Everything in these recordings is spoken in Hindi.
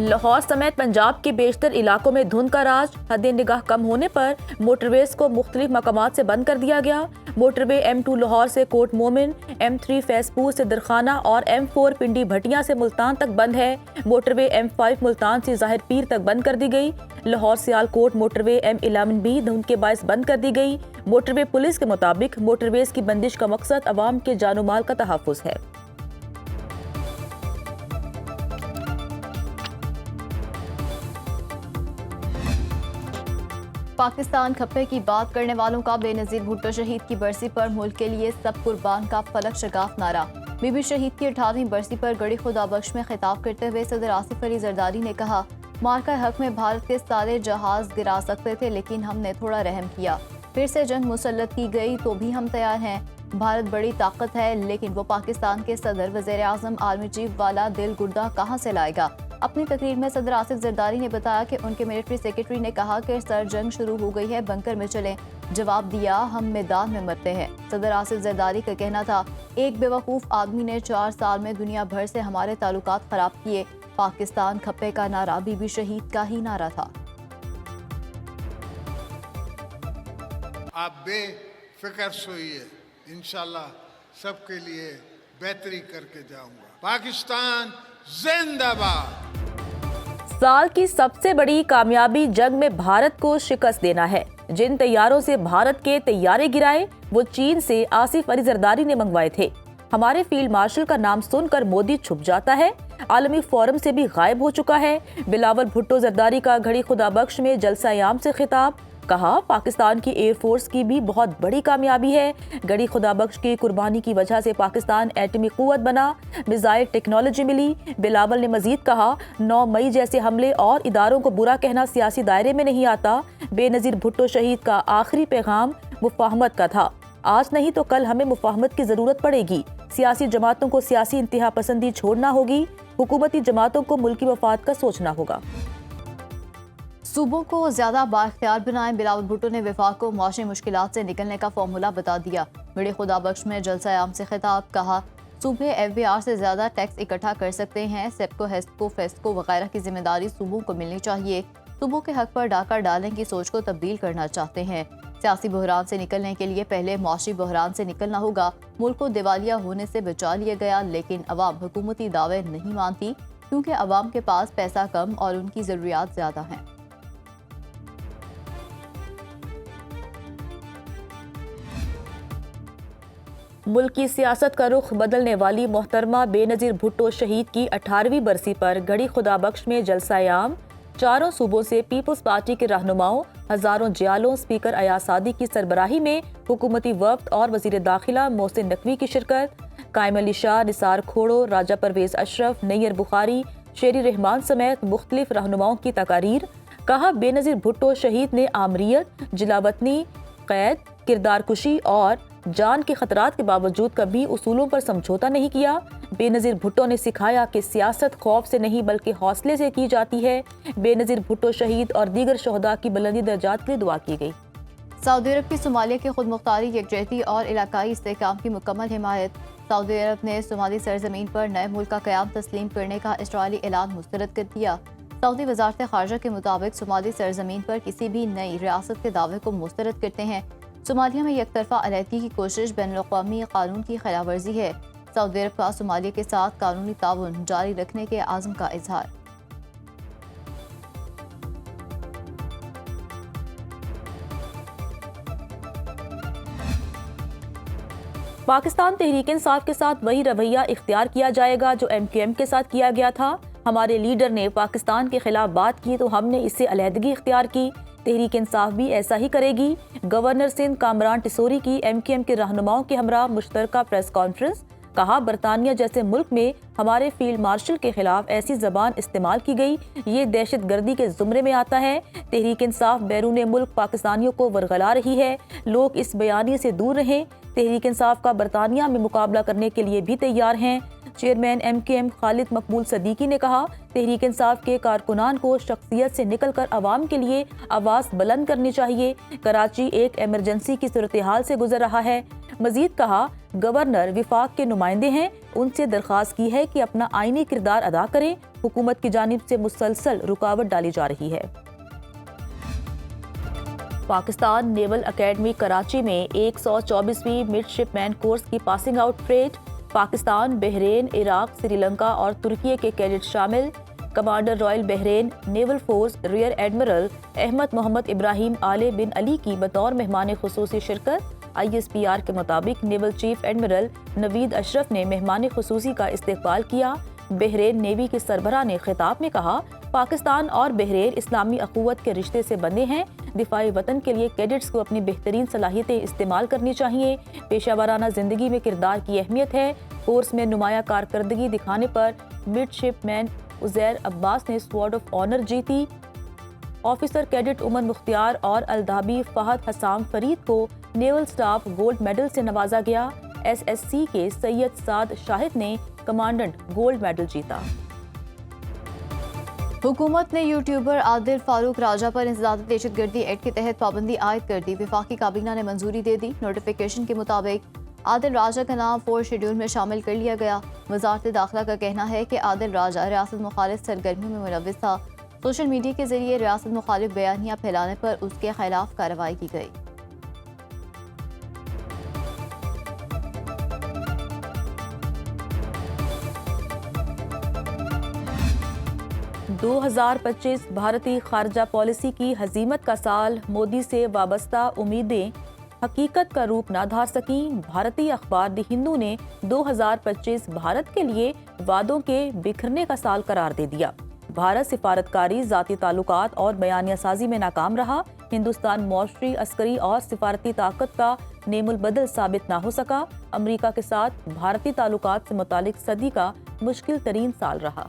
लाहौर समेत पंजाब के बेशतर इलाकों में धुंध का राज। हद निगाह कम होने पर मोटरवेज को मुख्तलिफ मकामात से बंद कर दिया गया। मोटरवे M2 लाहौर से कोट मोमिन, M3 फैसपुर से दरखाना और M4 पिंडी भटिया से मुल्तान तक बंद है। मोटरवे M5 मुल्तान से ज़ाहिर पीर तक बंद कर दी गई। लाहौर सियालकोट मोटरवे M11 भी धुंध के बायस बंद कर दी गई। मोटरवे पुलिस के मुताबिक मोटरवेज की बंदिश का मकसद अवाम के जानो माल का तहफ़्फ़ुज़ है। पाकिस्तान खप्पे की बात करने वालों का बेनज़ीर भुट्टो शहीद की बरसी पर मुल्क के लिए सब कुर्बान का फलक शगाफ नारा। बीबी शहीद की 18वीं बरसी पर गड़ी खुदा बख्श में खिताब करते हुए सदर आसिफ अली जरदारी ने कहा, मार्का हक में भारत के सारे जहाज गिरा सकते थे, लेकिन हमने थोड़ा रहम किया। फिर से जंग मुसल्लत की गई तो भी हम तैयार हैं। भारत बड़ी ताकत है, लेकिन वो पाकिस्तान के सदर, वज़ीर आज़म, आर्मी चीफ वाला दिल गुर्दा कहाँ से लाएगा। अपनी तकरीर में सदर आसिफ जरदारी ने बताया कि उनके मिलिट्री सेक्रेटरी ने कहा कि सर जंग शुरू हो गई है, बंकर में चलें। जवाब दिया, हम मैदान में मरते हैं। सदर आसिफ जरदारी का कहना था, एक बेवकूफ़ आदमी ने 4 साल में दुनिया भर से हमारे ताल्लुकात खराब किए। पाकिस्तान खप्पे का नारा बीबी शहीद का ही नारा था। आप बेफिक्र सोइए, इंशाल्लाह सबके लिए बेहतरी करके जाऊंगा। पाकिस्तान जिंदाबाद। साल की सबसे बड़ी कामयाबी जंग में भारत को शिकस्त देना है। जिन तैयारों से भारत के तैयारे गिराए वो चीन से आसिफ अली जरदारी ने मंगवाए थे। हमारे फील्ड मार्शल का नाम सुनकर मोदी छुप जाता है, आलमी फोरम से भी गायब हो चुका है। बिलावल भुट्टो जरदारी का घड़ी खुदा बख्श में जलसा-ए-आम से खिताब, कहा पाकिस्तान की एयरफोर्स की भी बहुत बड़ी कामयाबी है। गड़ी खुदा बख्श की कुर्बानी की वजह से पाकिस्तान एटमी कुव्वत बना, मिसाइल टेक्नोलॉजी मिली। बिलावल ने मजीद कहा, 9 मई जैसे हमले और इदारों को बुरा कहना सियासी दायरे में नहीं आता। बेनज़ीर भुट्टो शहीद का आखिरी पैगाम मुफाहमत का था। आज नहीं तो कल हमें मुफाहमत की जरूरत पड़ेगी। सियासी जमातों को सियासी इंतहा पसंदी छोड़ना होगी। हुकूमती जमातों को मुल्की मफाद का सोचना होगा। सूबों को ज्यादा बाख्तियार बनाएं। बिलावल भुट्टो ने वफाक को मुआशी मुश्किलात से निकलने का फॉर्मूला बता दिया। बड़े खुदा बख्श में जलसा-ए-आम से खिताब, कहा सूबे FBR से ज्यादा टैक्स इकट्ठा कर सकते हैं। सेप्को, हेस्को, फेस्को वगैरह की जिम्मेदारी सूबों को मिलनी चाहिए। सूबों के हक पर डाका डालने की सोच को तब्दील करना चाहते हैं। सियासी बहरान से निकलने के लिए पहले मुआशी बहरान से निकलना होगा। मुल्क को दिवालिया होने से बचा लिया गया, लेकिन अवाम हुकूमती दावे नहीं मानती, क्योंकि अवाम के पास पैसा कम और उनकी जरूरियात ज्यादा हैं। मुल्क की सियासत का रुख बदलने वाली मोहतरमा बेनज़ीर भुट्टो शहीद की 18वीं बरसी पर घड़ी खुदा बख्श में जलसा-ए-आम। चारों सूबों से पीपल्स पार्टी के रहनुमाओं, हजारों जियालों, स्पीकर अयाज सादी की सरबराही में हुकूमती वफ्द और वजीर दाखिला मोहसिन नकवी की शिरकत। कायम अली शाह, निसार खोड़ो, राजा परवेज अशरफ, नैयर बुखारी, शेरी रहमान समेत मुख्तलिफ रहनुमाओं की तकारीर। कहा बेनज़ीर भुट्टो शहीद ने आमरीत, जिलावतनी, कैद, किरदार कुशी और जान के खतरात के बावजूद कभी उसूलों पर समझौता नहीं किया। बेनज़ीर भुट्टो ने सिखाया कि सियासत खौफ से नहीं बल्कि हौसले से की जाती है। बेनज़ीर भुट्टो शहीद और दीगर शहदा की बुलंदी दर्जात के लिए दुआ की गई। सऊदी अरब की सोमालिया की खुद मुख्तारी, यकजहती और इलाकाई इस्तेहकाम की मुकम्मल हिमायत। सऊदी अरब ने सोमाली सरजमीन पर नए मुल्क का क़याम तस्लीम करने का इसराइली ऐलान मुस्तरद कर दिया। सऊदी वज़ारत ख़ारजा के मुताबिक सोमाली सरजमीन पर किसी भी नई रियासत के दावे को मुस्तरद करते हैं। सोमालिया में एकतरफा अलहदगी की कोशिश बैनुल-अक़वामी कानून की खिलाफ वर्जी है। सऊदी अरब का सोमालिया के साथ कानूनी ताउन जारी रखने के आज़म का इजहार। पाकिस्तान तहरीक इंसाफ के साथ वही रवैया इख्तियार किया जाएगा जो MQM के साथ किया गया था। हमारे लीडर ने पाकिस्तान के खिलाफ बात की तो हमने इससे अलहदगी इख्तियार की। तहरीक इंसाफ भी ऐसा ही करेगी। गवर्नर सिंध कामरान टिसोरी की MQM के रहनुमाओं के हमरा मुश्तरका प्रेस कॉन्फ्रेंस। कहा बरतानिया जैसे मुल्क में हमारे फील्ड मार्शल के खिलाफ ऐसी जबान इस्तेमाल की गई, ये दहशत गर्दी के जुमरे में आता है। तहरीक इंसाफ बैरून मुल्क पाकिस्तानियों को वरगला रही है। लोग इस बयानी से दूर रहें। तहरीक इंसाफ का बरतानिया में मुकाबला करने के लिए भी तैयार हैं। चेयरमैन MQM खालिद मकबूल सदीकी ने कहा तहरीक इंसाफ के कारकुनान को शख्सियत से निकलकर अवाम के लिए आवाज़ बुलंद करनी चाहिए। कराची एक एमरजेंसी की सूरत हाल से गुजर रहा है। मजीद कहा गवर्नर विफाक के नुमाइंदे हैं, उनसे दरख्वास्त की है कि अपना आईनी किरदार अदा करें हुकूमत की जानिब से मुसलसल रुकावट डाली जा रही है। पाकिस्तान नेवल अकेडमी कराची में 124वीं मिडशिपमैन कोर्स की passing out parade. Pakistan, Bahrain, Iraq, Sri Lanka और तुर्की के कैडेट शामिल। Commander royal Bahrain naval force rear admiral Ahmed Mohammed Ibrahim Al bin Ali की बतौर मेहमान खुसूसी शिरकत। ISPR के मुताबिक naval chief admiral Naveed Ashraf ने मेहमान खुसूसी का इस्तकबाल किया। बहरीन नेवी के सरबराह ने खिताब में कहा, पाकिस्तान और बहरीन इस्लामी अखुवत के रिश्ते से बंधे हैं। दिफाई वतन के लिए कैडेट्स को अपनी बेहतरीन सलाहियतें इस्तेमाल करनी चाहिए। पेशावराना जिंदगी में किरदार की अहमियत है। कोर्स में नुमाया कारकर्दगी दिखाने पर मिडशिपमैन उजैर अब्बास ने स्वॉर्ड ऑफ ऑनर जीती। ऑफिसर कैडेट उमर मुख्तियार और अल्दाबी फहद हसाम फरीद को नेवल स्टाफ गोल्ड मेडल से नवाजा गया। SSC के सैयद साद शाहिद ने कमांडेंट गोल्ड मेडल जीता। हुकूमत ने यूट्यूबर आदिल फारूक राजा पर इंसदाद दहशतगर्दी एक्ट के तहत पाबंदी आयद कर दी। वफाकी काबीना ने मंजूरी दे दी। नोटिफिकेशन के मुताबिक आदिल राजा का नाम 4 शेड्यूल में शामिल कर लिया गया। वजारत दाखिला का कहना है कि आदिल राजा रियासत मुखालिफ सरगर्मियों में मुलव्विस था। सोशल मीडिया के जरिए रियासत मुखालिफ बयानियाँ फैलाने पर उसके खिलाफ कार्रवाई की गई। दो 2025 भारतीय खारजा पॉलिसी की हजीमत का साल। मोदी से वाबस्ता उम्मीदें हकीकत का रूप ना धार सकी। भारतीय अखबार द हिंदू ने 2025 भारत के लिए वादों के बिखरने का साल करार दे दिया। भारत सिफारतकारी, जाती ताल्लुकात और बयानिया साजी में नाकाम रहा। हिंदुस्तान मौशरी, अस्करी और सिफारती ताकत का नेमुल बदल साबित ना हो सका। अमरीका के साथ भारतीय ताल्लुकात से मुतालिक सदी का मुश्किल तरीन साल रहा।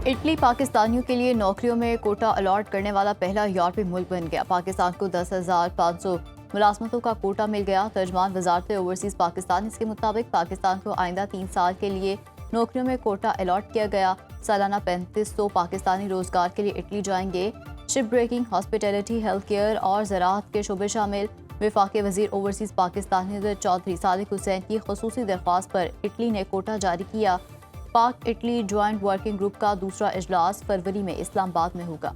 इटली पाकिस्तानियों के लिए नौकरियों में कोटा अलॉट करने वाला पहला यूरोपीय मुल्क बन गया। पाकिस्तान को 10,500 मुलाजमतों का कोटा मिल गया। तर्जमान वजारत ओवरसीज पाकिस्तान इसके मुताबिक पाकिस्तान को आइंदा 3 साल के लिए नौकरियों में कोटा अलॉट किया गया। सालाना 3500 पाकिस्तानी रोजगार के लिए इटली जाएंगे। Ship breaking, hospitality, health care और ज़राअत के शोबे शामिल। वफाकी वजीर ओवरसीज पाकिस्तान निज़र चौधरी सादिक हुसैन की खसूसी दरख्वास्त पर इटली ने कोटा जारी किया। पाक इटली ज्वाइंट वर्किंग ग्रुप का दूसरा इजलास फरवरी में इस्लामाबाद में होगा।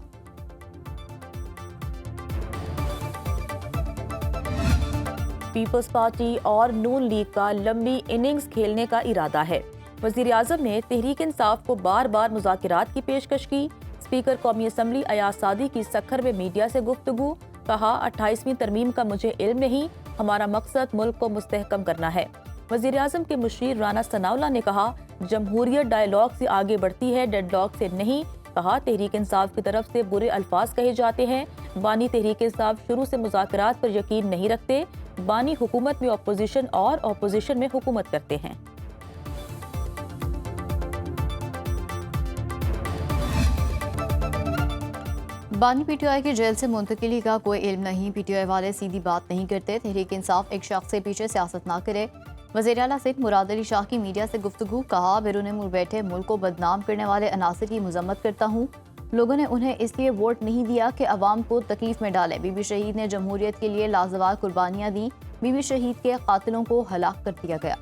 पीपल्स पार्टी और नून लीग का लंबी इनिंग्स खेलने का इरादा है। वजीर आजम ने तहरीक इंसाफ को बार बार मुज़ाकिरात की पेशकश की। स्पीकर कौमी असम्बली अयाज सादी की सखर में मीडिया से गुफ्तगू। कहा, 28वीं तरमीम का मुझे इल्म नहीं, हमारा मकसद मुल्क को मुस्तहकम करना है। वजीर आजम के मुशीर राना सनाउल्लाह ने कहा, जमहूरियत डायलॉग से आगे बढ़ती है, डेडलॉग से नहीं। कहा, तहरीक इंसाफ की तरफ से बुरे अल्फाज कहे जाते हैं। बानी तहरीक इंसाफ शुरू से मुज़ाकरात पर यकीन नहीं रखते। बानी हुकूमत में अपोजिशन और अपोजिशन में हुकूमत करते हैं। बानी PTI की जेल से मुंतकिली का कोई इल्म नहीं। PTI वाले सीधी बात नहीं करते। तहरीक इंसाफ एक शख्स से पीछे सियासत ना करे। वज़ीर आला सिंध मुराद अली शाह की मीडिया से गुफ्तगू। कहा, बैरून मुल्क बैठे मुल्क को बदनाम करने वाले अनासर की मजम्मत करता हूँ। लोगों ने उन्हें इसलिए वोट नहीं दिया कि अवाम को तकलीफ में डालें। बीबी शहीद ने जमहूरियत के लिए लाजवाब कुर्बानियाँ दी। बीबी शहीद के कातिलों को हलाक कर दिया गया।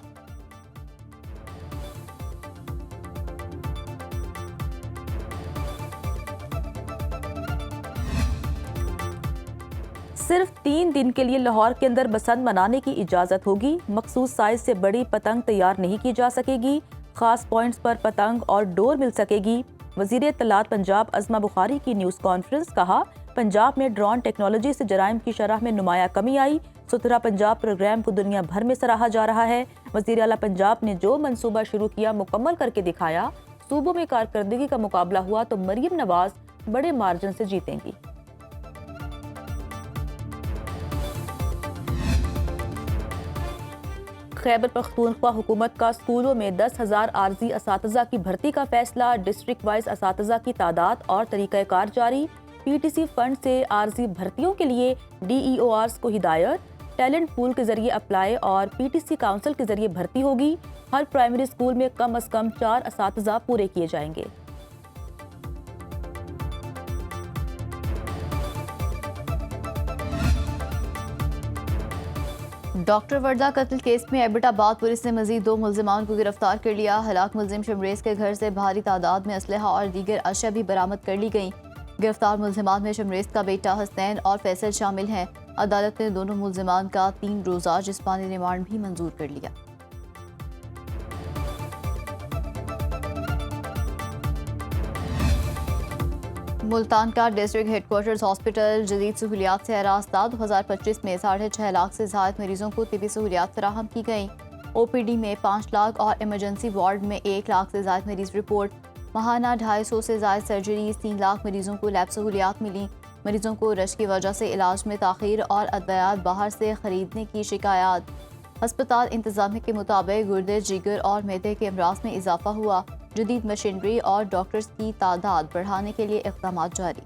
सिर्फ 3 दिन के लिए लाहौर के अंदर बसंत मनाने की इजाज़त होगी। मखसूस साइज से बड़ी पतंग तैयार नहीं की जा सकेगी। खास पॉइंट्स पर पतंग और डोर मिल सकेगी। वज़ीर इत्तलात पंजाब अज़मा बुखारी की न्यूज़ कॉन्फ्रेंस। कहा, पंजाब में ड्रोन टेक्नोलॉजी से जराइम की शरह में नुमाया कमी आई। सुथरा पंजाब प्रोग्राम को दुनिया भर में सराहा जा रहा है। वज़ीर आला पंजाब ने जो मंसूबा शुरू किया मुकम्मल करके दिखाया। सूबों में कारकर्दगी का मुकाबला हुआ तो मरियम नवाज बड़े मार्जिन से जीतेंगी। खैबर पख्तूनख्वा हुकूमत का स्कूलों में 10,000 आर्जी असातिज़ा की भर्ती का फैसला। डिस्ट्रिक्ट वाइज असातिज़ा की तादाद और तरीक़ाकार जारी। PTC फंड से आर्जी भर्तियों के लिए DEORs को हिदायत। टैलेंट पूल के जरिए अप्लाई और PTC काउंसिल के जरिए भर्ती होगी। हर प्राइमरी स्कूल में कम अज़ कम 4 असातिज़ा पूरे किए जाएंगे। डॉक्टर वर्दा कत्ल केस में एबटाबाद पुलिस ने मजीद 2 मुल्जिमान को गिरफ्तार कर लिया। हलाक मुल्जिम शमरेज के घर से भारी तादाद में असलहा और दीगर अशिया भी बरामद कर ली गई। गिरफ्तार मुल्जिमान में शमरेज का बेटा हसनैन और फैसल शामिल हैं। अदालत ने दोनों मुल्जिमान का 3 रोज़ा जिस्मानी रिमांड भी मंजूर कर लिया। मुल्तान का डिस्ट्रिक्ट हेडक्वार्टर्स हॉस्पिटल जदीद सहूलियात से आरास्ता। 2025 में 6.5 लाख से ज़ायद मरीजों को तिबी सहूलियात फराहम की गई। OPD में 5 लाख और इमरजेंसी वार्ड में 1 लाख से ज़ायद मरीज रिपोर्ट। माहाना 250 से ज़ायद सर्जरी, 3 लाख मरीजों को लैब सहूलियात मिली। मरीजों को रश की वजह से इलाज में ताख़ीर और अद्वियात बाहर से खरीदने की शिकायत। अस्पताल इंतजामिया के मुताबिक गुर्दे, जिगर और मैदे के अमराज में इजाफा हुआ। जदीद मशीनरी और डॉक्टर्स की तादाद बढ़ाने के लिए इक़दाम जारी।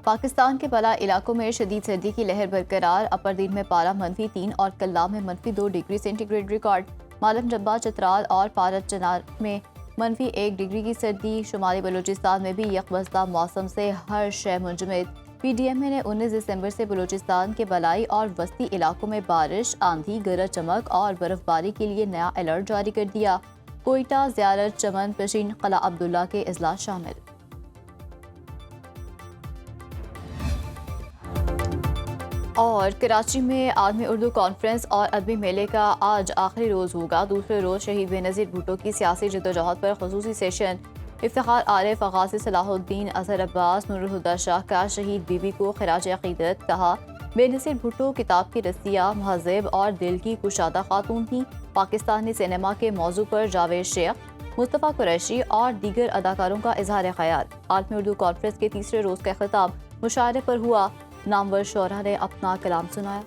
पाकिस्तान के बला इलाकों में शदीद सर्दी की लहर बरकरार। अपर दिन में पारा -3 और कल्ला में -2 डिग्री सेंटीग्रेड रिकॉर्ड। मालम जब्बा, चतराल और पारत चनार में -1 डिग्री की सर्दी। शुमाली बलूचिस्तान में भी यकबस्ता मौसम से हर शय मुंजमद। PDMA ने 19 दिसंबर से बलूचिस्तान के बलाई और वस्ती इलाकों में बारिश, आंधी, गरज चमक और बर्फबारी के लिए नया अलर्ट जारी कर दिया। कोयटा, ज़ियारत, चमन, पेशीन, क़ला अब्दुल्ला के इजलास शामिल। और कराची में आलमी उर्दू कॉन्फ्रेंस और अदबी मेले का आज आखिरी रोज़ होगा। दूसरे रोज़ शहीद बेनज़ीर भुट्टो की सियासी जद्दोजहद पर ख़ुसूसी सेशन। इफ्तिखार आरिफ, गाज़ी सलाहुद्दीन, अज़हर अब्बास, नूरुल हुदा शाह का शहीद बीबी को खिराज अक़ीदत। कहा, बेनज़ीर भुट्टो किताब की रसिया, महज़ब और दिल की कुशादा खातून थी। पाकिस्तानी सिनेमा के मौजू पर जावेद शेख, मुस्तफ़ा कुरैशी और दीगर अदाकारों का इजहार ख्याल। आलमी उर्दू कॉन्फ्रेंस के तीसरे रोज़ का खिताब मुशायरे पर हुआ। नामवर शोरा ने अपना कलाम सुनाया।